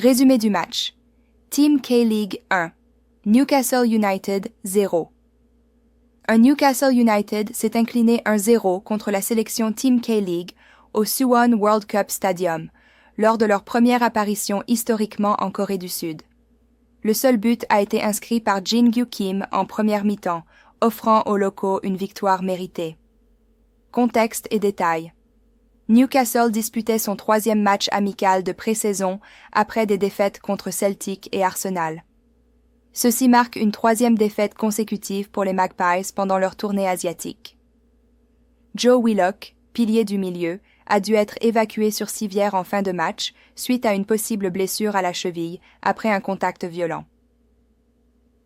Résumé du match. Team K-League 1. Newcastle United 0. Un Newcastle United s'est incliné 1-0 contre la sélection Team K-League au Suwon World Cup Stadium, lors de leur première apparition historiquement en Corée du Sud. Le seul but a été inscrit par Jin-Gyu Kim en première mi-temps, offrant aux locaux une victoire méritée. Contexte et détails. Newcastle disputait son 3e match amical de pré-saison après des défaites contre Celtic et Arsenal. Ceci marque une 3e défaite consécutive pour les Magpies pendant leur tournée asiatique. Joe Willock, pilier du milieu, a dû être évacué sur civière en fin de match suite à une possible blessure à la cheville après un contact violent.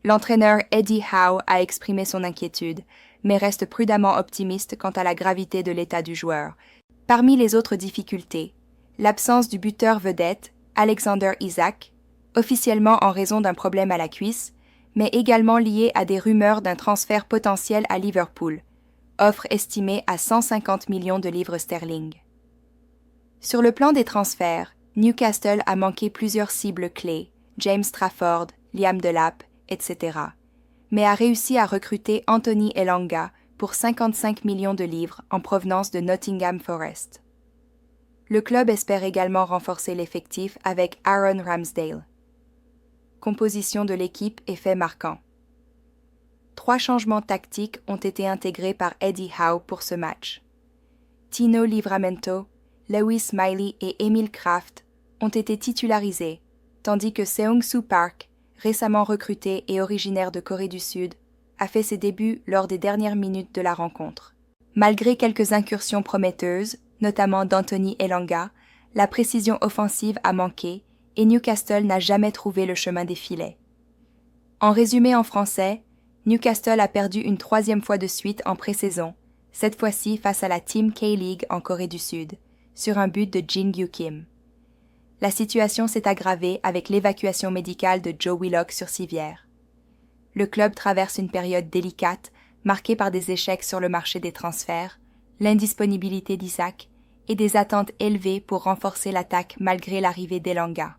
L'entraîneur Eddie Howe a exprimé son inquiétude, mais reste prudemment optimiste quant à la gravité de l'état du joueur. Parmi les autres difficultés, l'absence du buteur vedette, Alexander Isak, officiellement en raison d'un problème à la cuisse, mais également lié à des rumeurs d'un transfert potentiel à Liverpool, offre estimée à 150 millions de livres sterling. Sur le plan des transferts, Newcastle a manqué plusieurs cibles clés, James Trafford, Liam Delap, etc., mais a réussi à recruter Anthony Elanga pour 55 millions de livres en provenance de Nottingham Forest. Le club espère également renforcer l'effectif avec Aaron Ramsdale. Composition de l'équipe et faits marquants. 3 changements tactiques ont été intégrés par Eddie Howe pour ce match. Tino Livramento, Lewis Miley et Emil Kraft ont été titularisés, tandis que Seung-Soo Park, récemment recruté et originaire de Corée du Sud, a fait ses débuts lors des dernières minutes de la rencontre. Malgré quelques incursions prometteuses, notamment d'Anthony Elanga, la précision offensive a manqué et Newcastle n'a jamais trouvé le chemin des filets. En résumé en français, Newcastle a perdu une 3e fois de suite en pré-saison, cette fois-ci face à la Team K-League en Corée du Sud, sur un but de Jin-Gyu Kim. La situation s'est aggravée avec l'évacuation médicale de Joe Willock sur civière. Le club traverse une période délicate, marquée par des échecs sur le marché des transferts, l'indisponibilité d'Isak et des attentes élevées pour renforcer l'attaque malgré l'arrivée d'Elanga.